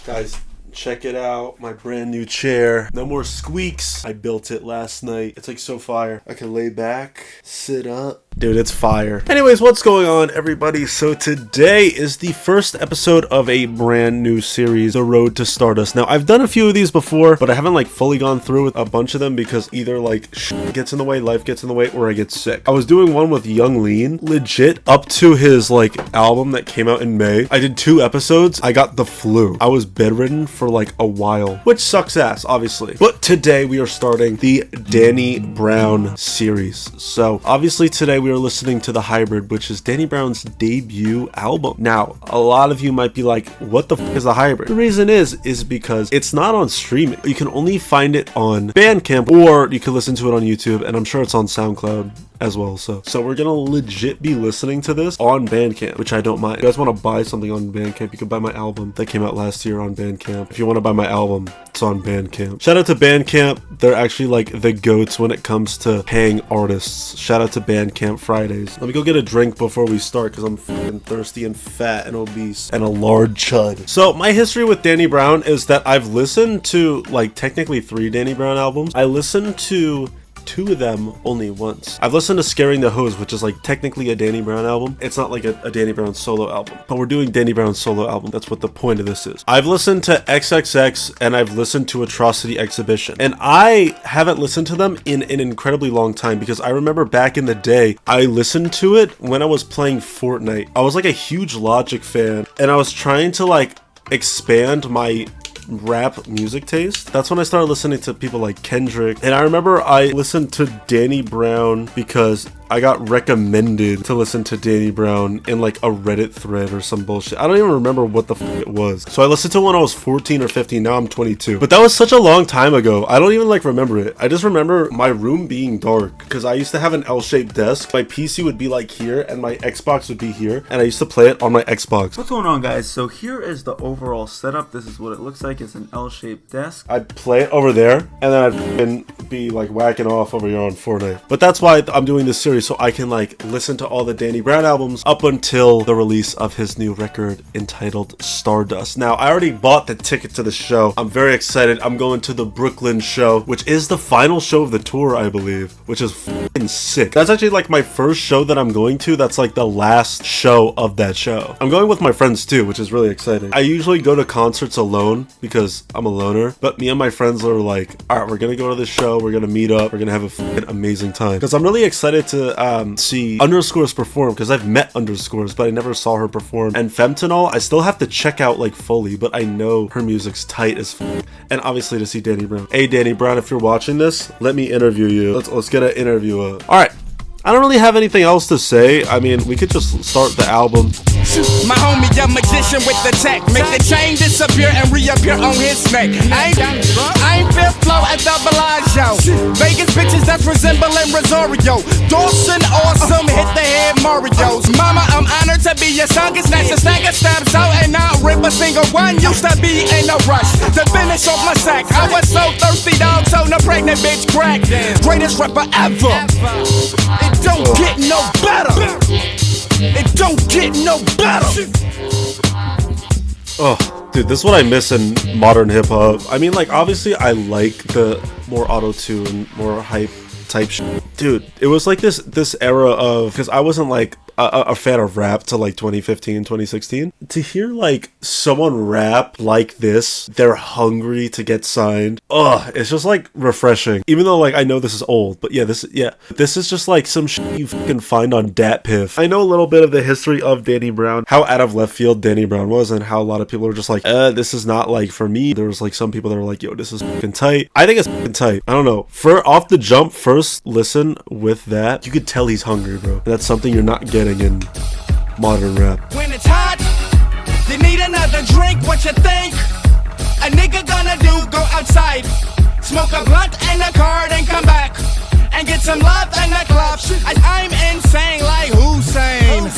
Guys, check it out. My brand new chair. No more squeaks. I built it last night. It's like so fire. I can lay back, sit up. Dude, it's fire. Anyways, what's going on, everybody? So today is the first episode of a brand new series, The Road to Stardust. Now, I've done a few of these before, but I haven't like fully gone through with a bunch of them because either like shit gets in the way, life gets in the way, or I get sick. I was doing one with Young Lean, legit up to his like album that came out in May. I did 2 episodes. I got the flu. I was bedridden for like a while, which sucks ass, obviously. But today we are starting the Danny Brown series. So obviously today we are listening to The Hybrid, which is Danny Brown's debut album. Now, a lot of you might be like, what the f is The Hybrid? The reason is because it's not on streaming. You can only find it on Bandcamp, or you can listen to it on YouTube, and I'm sure it's on SoundCloud as well. So we're gonna legit be listening to this on Bandcamp, which I don't mind. If you guys want to buy something on Bandcamp, you can buy my album that came out last year on Bandcamp. If you want to buy my album, it's on Bandcamp. Shout out to Bandcamp. They're actually like the goats when it comes to paying artists. Shout out to Bandcamp Fridays. Let me go get a drink before we start because I'm fucking thirsty and fat and obese and a large chud. So my history with Danny Brown is that I've listened to like technically 3 Danny Brown albums. I listened to 2 of them only once. I've listened to Scaring the Hose, which is like technically a Danny Brown album. It's not like a Danny Brown solo album, but we're doing Danny Brown solo album. That's what the point of this is. I've listened to XXX and I've listened to Atrocity Exhibition, and I haven't listened to them in an incredibly long time because I remember back in the day, I listened to it when I was playing Fortnite. I was like a huge Logic fan, and I was trying to like expand my rap music taste. That's when I started listening to people like Kendrick, and I remember I listened to Danny Brown because I got recommended to listen to Danny Brown in like a Reddit thread or some bullshit. I don't even remember what the f it was. So I listened to it when I was 14 or 15. Now I'm 22. But that was such a long time ago. I don't even like remember it. I just remember my room being dark because I used to have an L-shaped desk. My PC would be like here and my Xbox would be here, and I used to play it on my Xbox. What's going on, guys? So here is the overall setup. This is what it looks like. It's an L-shaped desk. I'd play it over there, and then I'd be like whacking off over here on Fortnite. But that's why I'm doing this series, so I can like listen to all the Danny Brown albums up until the release of his new record entitled Stardust. Now, I already bought the ticket to the show. I'm very excited. I'm going to the Brooklyn show, which is the final show of the tour, I believe, which is f***ing sick. That's actually like my first show that I'm going to. That's like the last show of that show. I'm going with my friends too, which is really exciting. I usually go to concerts alone because I'm a loner, but me and my friends are like, all right, we're gonna go to this show. We're gonna meet up. We're gonna have a f***ing amazing time. Because I'm really excited to see Underscores perform, because I've met Underscores, but I never saw her perform. And Femtanol, I still have to check out like fully, but I know her music's tight as f***. And obviously to see Danny Brown. Hey Danny Brown, if you're watching this, let me interview you. Let's get an interview up. All right. I don't really have anything else to say. I mean, we could just start the album. My homie, a magician with the tech, make the chain disappear and reappear on his neck. I ain't fifth flow at the Bellagio. Vegas bitches that's resembling Rosario. Dawson awesome, hit the head Mario's. Mama, I'm honored to be your son. Get snatch a stack of stabs out and not rip a single one. Used to be in a rush to finish off my sack. I was so thirsty, dog, so no pregnant bitch crack. Greatest rapper ever. It don't get no better. It don't get no better. Oh, dude, this is what I miss in modern hip-hop. I mean, like, obviously I like the more auto-tune, more hype type shit. Dude, it was like this era of, because I wasn't like a fan of rap till like 2015, 2016. To hear like someone rap like this, they're hungry to get signed. It's just like refreshing. Even though like I know this is old, but this is just like some shit you can find on DatPiff. I know a little bit of the history of Danny Brown, how out of left field Danny Brown was, and how a lot of people were just like, this is not like for me. There was like some people that were like, yo, this is fucking tight. I think it's fucking tight. I don't know. For off the jump, first listen with that, you could tell he's hungry, bro. And that's something you're not getting in modern rap. When it's hot, you need another drink. What you think a nigga gonna do? Go outside, smoke a blunt and a card, and come back and get some love in the club. I'm insane like Hussein.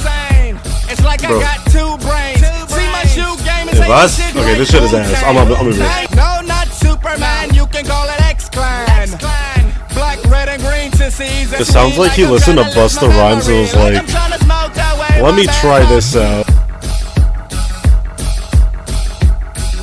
It's like Bro. I got 2 brains. See my shoe game is okay, this shit is ass. I'm a bit. No, not Superman. You can call it X-Clan. Black, red, and green to season. It sounds like he listened to Busta Rhymes and was like, let me try this out.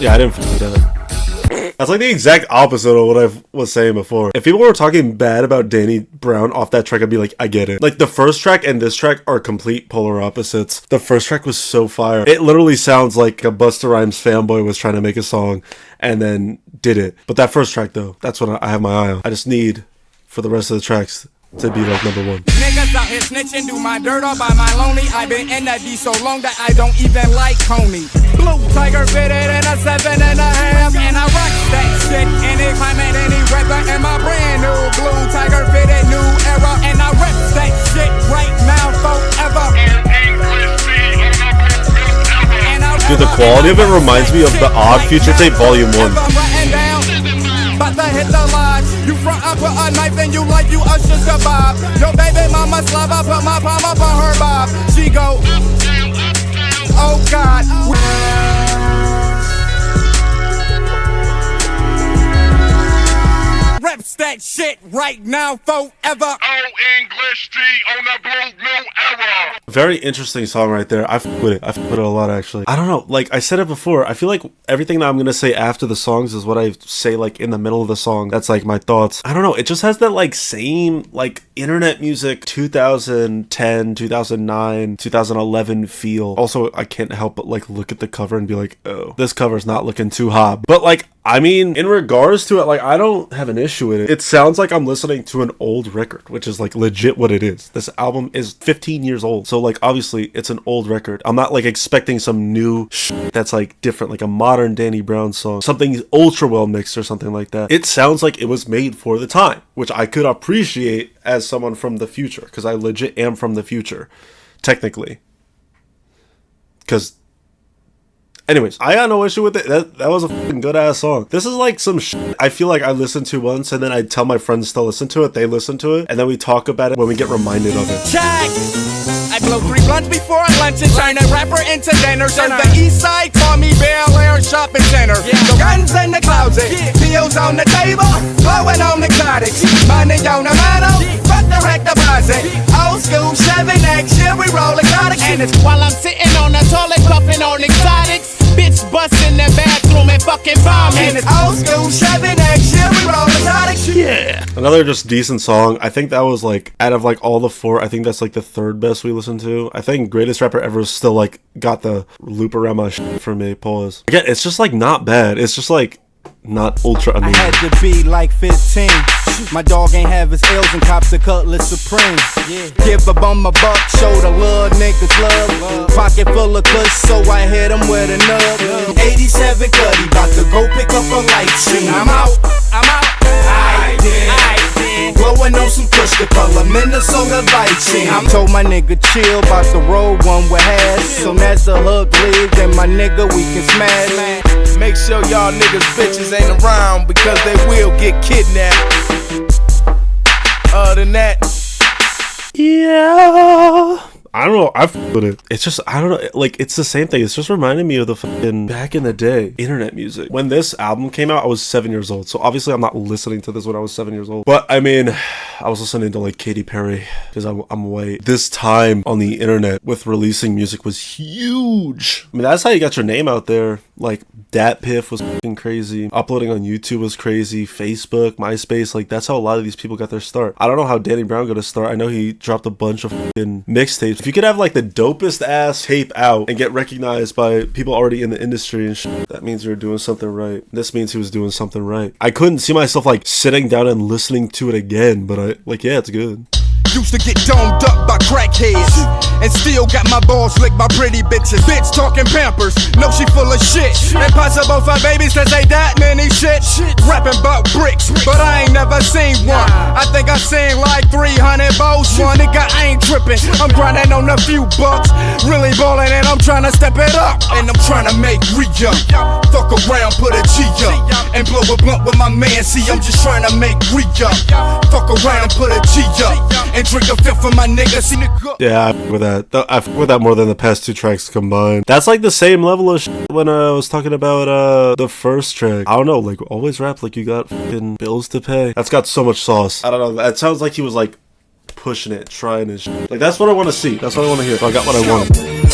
Yeah, I didn't f that. That's like the exact opposite of what I was saying before. If people were talking bad about Danny Brown off that track, I'd be like, I get it. Like, the first track and this track are complete polar opposites. The first track was so fire. It literally sounds like a Busta Rhymes fanboy was trying to make a song and then did it. But that first track, though, that's what I have my eye on. I just need, for the rest of the tracks, to be like number one. Niggas out here snitching, do my dirt all by my lonely. I've been in that D so long that I don't even like Coney. Blue Tiger fitted in a 7.5, and I rock that shit any climate, any weather. And my brand new Blue Tiger fitted new era, and I rep that shit right now forever. Dude, the quality of it reminds me of the Odd Future Tape Volume 1. About to hit the lodge. You front, I put a knife in you like you Usher's kebab. Yo, baby mama slab, I put my palm up on her bob. She go, oh God. Reps that shit right now forever. Old English T on the blue new era. Very interesting song right there. I f with it. I f with it a lot, actually. I don't know. Like I said it before, I feel like everything that I'm gonna say after the songs is what I say like in the middle of the song. That's like my thoughts. I don't know. It just has that like same like internet music 2010, 2009, 2011 feel. Also, I can't help but like look at the cover and be like, oh, this cover's not looking too hot. But like, I mean, in regards to it, like, I don't have an issue with it. It sounds like I'm listening to an old record, which is, like, legit what it is. This album is 15 years old. So, like, obviously, it's an old record. I'm not, like, expecting some new shit that's, like, different, like a modern Danny Brown song. Something ultra well mixed or something like that. It sounds like it was made for the time, which I could appreciate as someone from the future, because I legit am from the future, technically. Because... anyways, I got no issue with it. That was a fucking good ass song. This is like some shit I feel like I listened to once and then I tell my friends to listen to it, they listen to it, and then we talk about it when we get reminded of it. Check! I blow 3 blunts before lunch and turn a rapper into dinner. Serve the east side, call me Bel Air Shopping Center. The guns in the closet, pills on the table, blowing on exotics. Money on the mantle, fuck the wreck deposit. Old school Chevy, next year we roll exotics. And it's while I'm sitting on the toilet puffing on exotics. Bitch bust in the bathroom and fucking bomb. And it's old school Chevy, next year we roll exotics. Yeah. Another just decent song. I think that was like, out of like all the 4, I think that's like the 3rd best we listened to. I think Greatest Rapper Ever still like got the loop around my shit for me. Pause. Again, it's just like not bad. It's just like not ultra amazing. I had to be like 15. My dog ain't have his L's and cops a Cutlass Supreme. Give a bum a buck, show the little niggas love. Pocket full of kush, so I hit him with a nub. 87 Cuddy, bout to go pick up a light scene. I'm out. I did. Blowing on some kush, the color Minnesota lighting. I told my nigga chill, bout to roll one with hash. Soon as the hook leave, then my nigga we can smash. Make sure y'all niggas bitches ain't around because they will get kidnapped. Other than that, yeah. I don't know, I f with it. It's just, I don't know, like, it's the same thing. It's just reminding me of the fucking back in the day, internet music. When this album came out, I was 7 years old. So obviously I'm not listening to this when I was 7 years old. But I mean, I was listening to like Katy Perry because I'm white. This time on the internet with releasing music was huge. I mean, that's how you got your name out there. Like, Dat Piff was fucking crazy. Uploading on YouTube was crazy. Facebook, MySpace, like, that's how a lot of these people got their start. I don't know how Danny Brown got his start. I know he dropped a bunch of fucking mixtapes. If you could have like the dopest ass tape out and get recognized by people already in the industry and shit, that means you're doing something right. This means he was doing something right. I couldn't see myself like sitting down and listening to it again, but I like, yeah, it's good. Used to get domed up by crackheads and still got my balls licked by pretty bitches. Bitch talking Pampers, know she full of shit. Impossible for babies to say that many shit. Rapping about bricks, but I ain't never seen one. I think I seen like 300 bows. One nigga, I ain't tripping. I'm grinding on a few bucks, really ballin' and I'm trying to step it up. And I'm trying to make re-up. Fuck around, put a G up and blow a blunt with my man. See, I'm just trying to make re-up. Fuck around, put a G up and drink a fifth for my nigga. See nigga. Yeah, I f with that. I f with that more than the past 2 tracks combined. That's like the same level of shit when I was talking about the first track. I don't know, like, always rap like you got fucking bills to pay. That's got so much sauce. I don't know. That sounds like he was like pushing it, trying his shit. Like, that's what I want to see. That's what I want to hear. So I got what I wanted.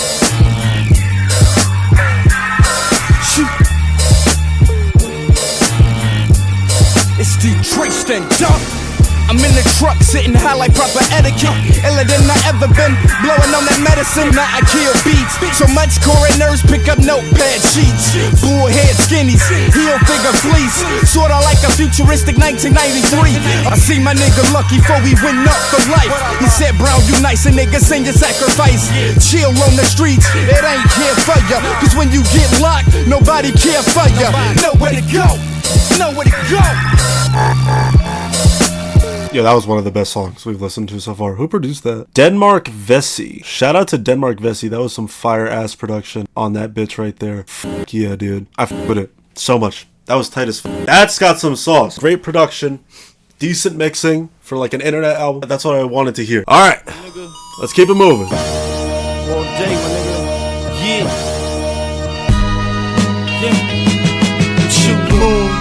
Tristan, duck. I'm in the truck, sitting high like proper etiquette. Iller than I ever been, blowing on that medicine. Now I kill beats, so much coroners pick up notepad sheets. Bullhead skinnies, heel figure fleece. Sorta like a futuristic 1993. I see my nigga Lucky before we went up for life. He said, Brown, you nice, and nigga send your sacrifice. Chill on the streets, it ain't here for ya. Cause when you get locked, nobody care for ya. Nowhere to go, nowhere to go. Yeah, that was one of the best songs we've listened to so far. Who produced that? Denmark Vesey. Shout out to Denmark Vesey. That was some fire ass production on that bitch right there. Fuck yeah, dude. I f with it so much. That was tight as f. That's got some sauce. Great production. Decent mixing for like an internet album. That's what I wanted to hear. All right, let's keep it moving. All day, my nigga. Yeah. Shootin Moves.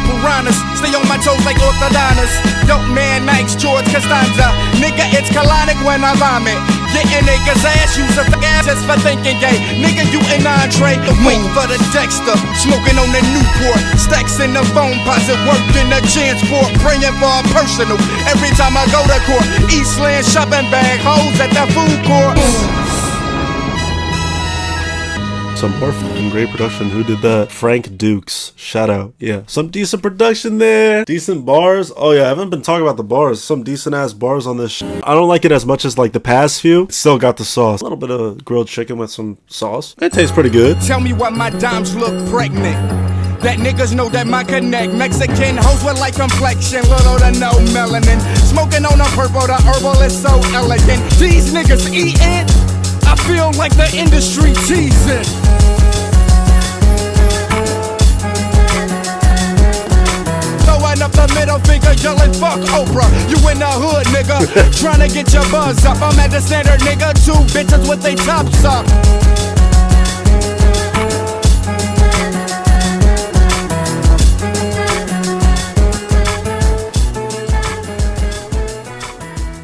Piranhas, stay on my toes like orthodontists. Dope man, Max George Costanza. Nigga, it's colonic when I vomit. Getting niggas ass, use a ass just for thinking gay. Nigga, you an entree. Wait for the Dexter, smoking on the Newport. Stacks in the phone posit, working the transport. Praying for a personal every time I go to court. Eastland shopping bag, hoes at the food court. Some more fucking great production. Who did that? Frank Dukes. Shout out. Yeah. Some decent production there. Decent bars. Oh yeah, I haven't been talking about the bars. Some decent ass bars on this shit. I don't like it as much as like the past few. It still got the sauce. A little bit of grilled chicken with some sauce. It tastes pretty good. Tell me why my dimes look pregnant. That niggas know that my connect. Mexican hoes with light complexion, little to no melanin. Smoking on a purple, the herbal is so elegant. These niggas eating, I feel like the industry teasing. Throwing up the middle finger, yelling fuck Oprah. You in the hood, nigga, trying to get your buzz up. I'm at the standard, nigga, two bitches with they tops up.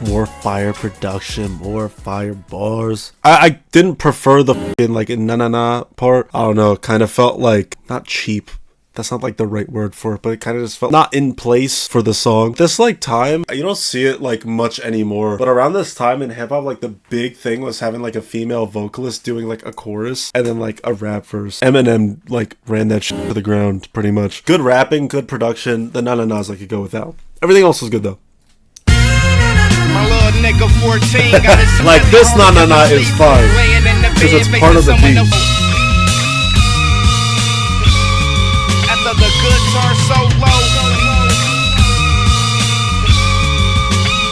More fire production, more fire bars. I didn't prefer the fucking like na-na-na part. I don't know, kind of felt like, not cheap. That's not like the right word for it, but it kind of just felt not in place for the song. This like time, you don't see it like much anymore. But around this time in hip hop, like the big thing was having like a female vocalist doing like a chorus and then like a rap verse. Eminem like ran that shit to the ground pretty much. Good rapping, good production. The na-na-nas I could go without. Everything else was good though. My little nigga 14 got his like this na-na-na is fine because it's part of the beat. After the goods are so low,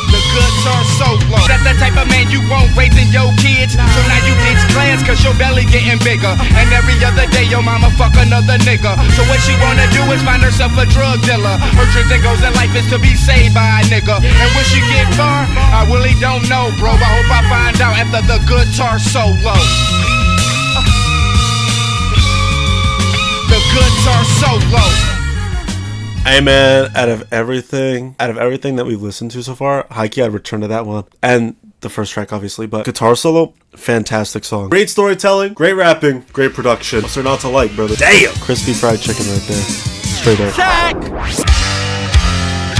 the goods are so low. That's the type of man you won't raising your kids. So now you ditch class cause your belly getting bigger. And every other day your mama fuck another nigga. So what she wanna do is find herself a drug dealer. Her dreams and goals in life is to be saved by a nigga. And will she get far? I really don't know, bro. I hope I find out after the goods are so low. The goods are so low. Hey man, out of everything that we've listened to so far, high-key I'd return to that one. And the first track obviously, but guitar solo, fantastic song. Great storytelling, great rapping, great production. What's there not to like, brother? Damn! Crispy fried chicken right there. Straight up. Check!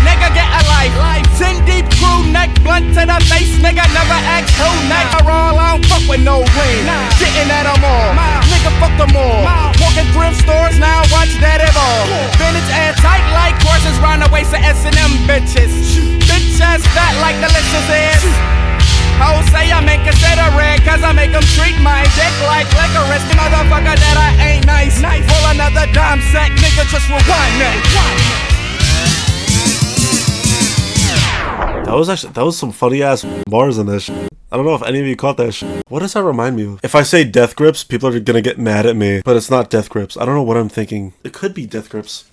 Nigga get a life. 10 deep crew, neck blunt to the face. Nigga never ask who neck. I don't fuck with no ring. Getting at them all. Nigga fuck them all. Walking thrift stores, now watch that evolve. Vintage and tight like horses round the waist of S&M bitches. Bitch ass fat like delicious is. Hoes say I'm inconsiderate cause I make them treat my dick like licorice. The motherfucker that I ain't nice. Pull another dime sack, nigga just rewind that. That was some funny ass bars in this shit. I don't know if any of you caught that shit. What does that remind me of? If I say Death Grips, people are gonna get mad at me, but it's not Death Grips. I don't know what I'm thinking. It could be Death Grips.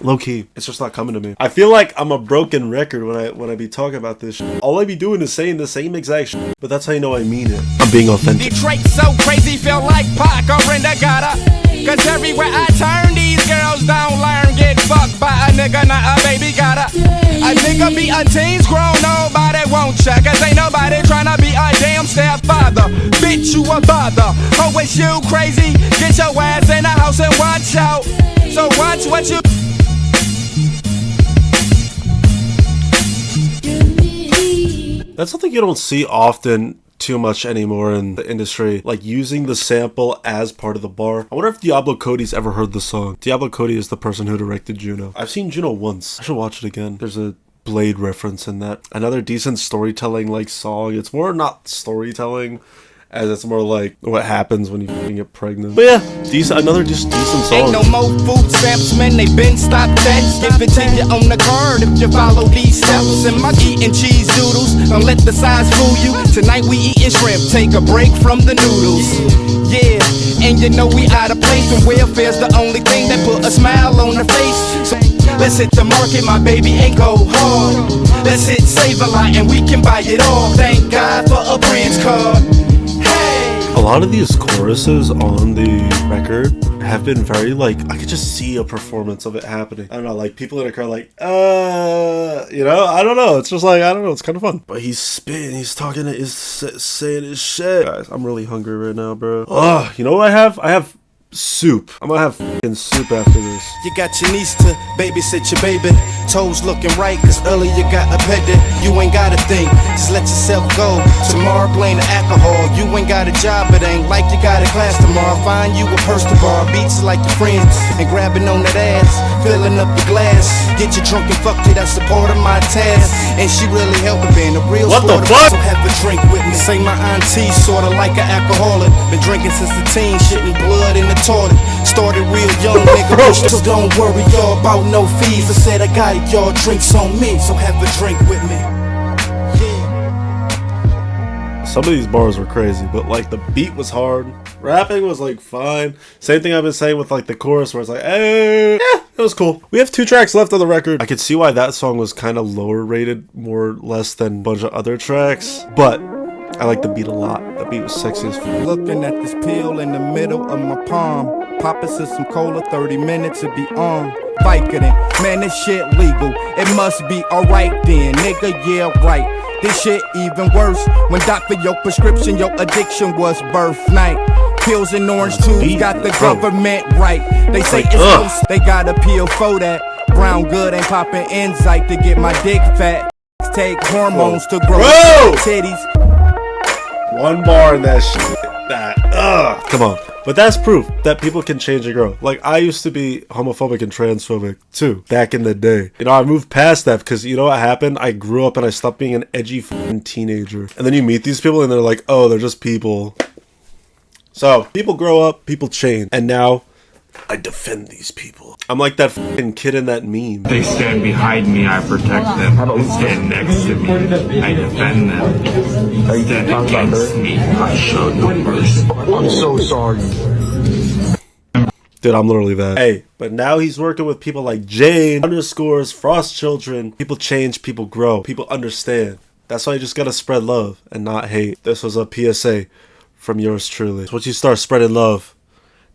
Low key, it's just not coming to me. I feel like I'm a broken record when I be talking about this shit. All I be doing is saying the same exact shit, but that's how you know I mean it. I'm being authentic. Detroit so crazy, feel like Pac or in the gutter. Cause everywhere I turn, these girls don't learn, get fucked by a nigga, not a baby. Gotta a nigga be a teen's grown, nobody won't check. Cause ain't nobody tryna be a damn stepfather. Bitch, you a bother. Oh, it's you crazy. Get your ass in the house and watch out. So watch what you. That's something you don't see often too much anymore in the industry, like using the sample as part of the bar. I wonder if Diablo Cody's ever heard the song. Diablo Cody is the person who directed Juno. I've seen Juno once. I should watch it again. There's a Blade reference in that. Another decent storytelling like song. It's more not storytelling as it's more like what happens when you get pregnant. But yeah, another decent song. Ain't no more food stamps, man, they been stopped that. Give it to you on the card if you follow these steps. And my eating cheese doodles, don't let the size fool you. Tonight we eating shrimp, take a break from the noodles. Yeah, and you know we out of place, and welfare's the only thing that put a smile on her face. So let's hit the market, my baby, and go hard. Let's hit Save a Lot and we can buy it all. Thank God for a Bridge card. A lot of these choruses on the record have been very like, I could just see a performance of it happening. I don't know, like people in a crowd like, you know, I don't know. It's just like, I don't know, it's kind of fun. But he's spitting, he's talking, he's saying his shit. Guys, I'm really hungry right now, bro. Oh, you know what I have? I have soup. I'm gonna have f***ing soup after this. You got your niece to babysit your baby. Toes looking right, cause earlier you got a pedi. You ain't gotta think, just let yourself go. Tomorrow blame the alcohol. You ain't got a job, it ain't like you got a class tomorrow. Find you a purse to bar, beats like your friends, and grabbing on that ass, filling up your glass. Get you drunk and fuck you, that's a part of my task. And she really helping being a real what sport. the fuck? So have a drink with me. Say my auntie, sorta like an alcoholic. Been drinking since the teen, shitting blood in the toilet. Started real young, nigga, so don't worry y'all about no fees. I said I got it, y'all drinks on me, so have a drink with me. Yeah. Some of these bars were crazy, but like the beat was hard. Rapping was like fine. Same thing I've been saying with like the chorus where it's like, hey, yeah, it was cool. We have 2 tracks left on the record. I could see why that song was kind of lower rated, more or less than a bunch of other tracks, but I like the beat a lot. The beat was sexy as fuck. Looking at this pill in the middle of my palm. Pop us some cola, 30 minutes to be on. Vicodin, man, this shit legal. It must be alright then, nigga, yeah, right. This shit even worse. When doctor your prescription, your addiction was birth night. Pills and orange tubes got the government right. They say it's loose, they got a pill for that. Brown good ain't popping Enzyte to get my dick fat. Take hormones to grow titties. One bar in that shit. That, come on. But that's proof that people can change and grow. Like, I used to be homophobic and transphobic, too, back in the day. You know, I moved past that because, you know what happened? I grew up and I stopped being an edgy f***ing teenager. And then you meet these people and they're like, oh, they're just people. So, people grow up, people change. And now, I defend these people. I'm like that f***ing kid in that meme. They stand behind me, I protect them. They stand next to me, I defend them. Stand against me, I show no mercy. I'm so sorry. Dude, I'm literally that. Hey, but now he's working with people like Jane, _ Frost Children. People change, people grow, people understand. That's why you just gotta spread love and not hate. This was a PSA from yours truly. Once you start spreading love,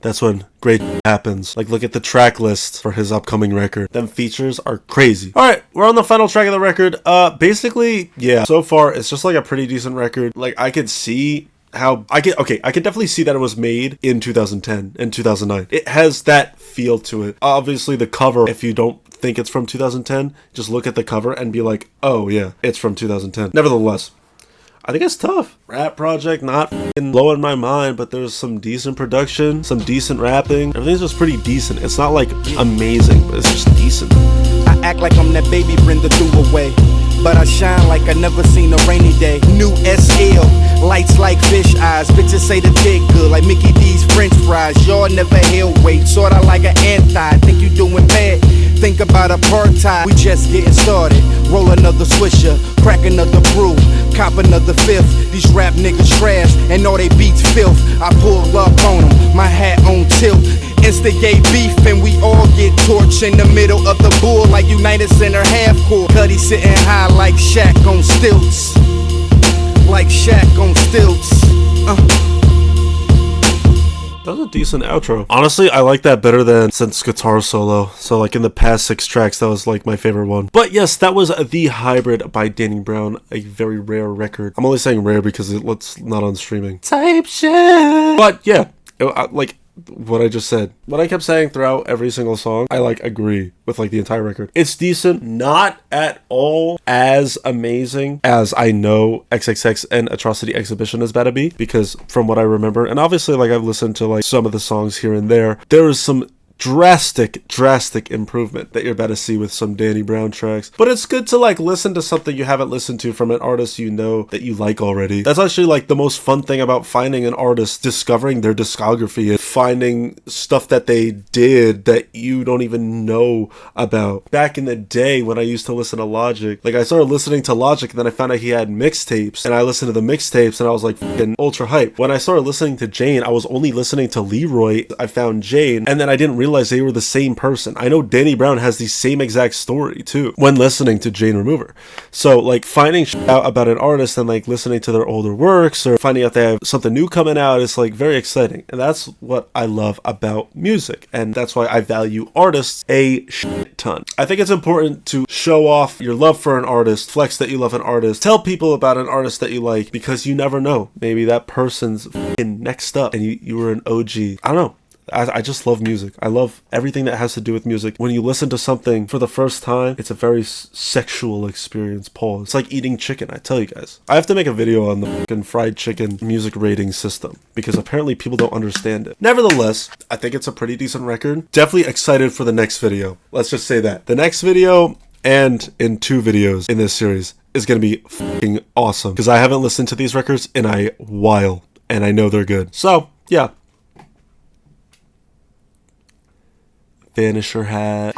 that's when great happens. Like, look at the track list for his upcoming record. Them features are crazy. Alright, we're on the final track of the record. Basically, yeah. So far, it's just like a pretty decent record. Like, I could see how... I can definitely see that it was made in 2010 and 2009. It has that feel to it. Obviously, the cover, if you don't think it's from 2010, just look at the cover and be like, oh yeah, it's from 2010. Nevertheless, I think it's tough. Rap project, not blowing my mind, but there's some decent production, some decent rapping. Everything's just pretty decent. It's not like amazing, but it's just decent. I act like I'm that baby Brenda threw away, but I shine like I never seen a rainy day. New SL, lights like fish eyes. Bitches say the dick good, like Mickey D's French fries. Y'all never held weight, sorta like an anti. Think you doing bad? Think about apartheid. We just getting started. Roll another swisher, crack another brew, cop another fifth. These rap niggas trash, and all they beats filth. I pull up on them, my hat on tilt. Instigate beef and we all get torched in the middle of the bull like United Center half court. Cuddy sitting high like Shaq on stilts. Like Shaq on stilts. That was a decent outro. Honestly, I like that better than Synth's guitar solo. So like in the past 6 tracks, that was like my favorite one. But yes, that was The Hybrid by Danny Brown, a very rare record. I'm only saying rare because it's not on streaming type shit. But yeah, like what I just said, what I kept saying throughout every single song, I like agree with like the entire record. It's decent, not at all as amazing as I know XXX and Atrocity Exhibition is about to be, because from what I remember, and obviously like I've listened to like some of the songs here and there is some drastic improvement that you're about to see with some Danny Brown tracks. But it's good to like listen to something you haven't listened to from an artist you know that you like already. That's actually like the most fun thing about finding an artist, discovering their discography and finding stuff that they did that you don't even know about. Back in the day when I used to listen to Logic, like I started listening to Logic and then I found out he had mixtapes, and I listened to the mixtapes and I was like fucking ultra hype. When I started listening to Jane, I was only listening to Leroy. I found Jane and then I didn't realize they were the same person. I know Danny Brown has the same exact story too when listening to Jane Remover. So like finding out about an artist and like listening to their older works or finding out they have something new coming out is like very exciting. And that's what I love about music. And that's why I value artists a shit ton. I think it's important to show off your love for an artist, flex that you love an artist, tell people about an artist that you like, because you never know. Maybe that person's next up and you were an OG. I don't know. I just love music. I love everything that has to do with music. When you listen to something for the first time, it's a very sexual experience, Paul. It's like eating chicken, I tell you guys. I have to make a video on the fucking fried chicken music rating system because apparently people don't understand it. Nevertheless, I think it's a pretty decent record. Definitely excited for the next video. Let's just say that. The next video, and in 2 videos in this series, is going to be fucking awesome because I haven't listened to these records in a while and I know they're good. So, yeah. Vanisher hat.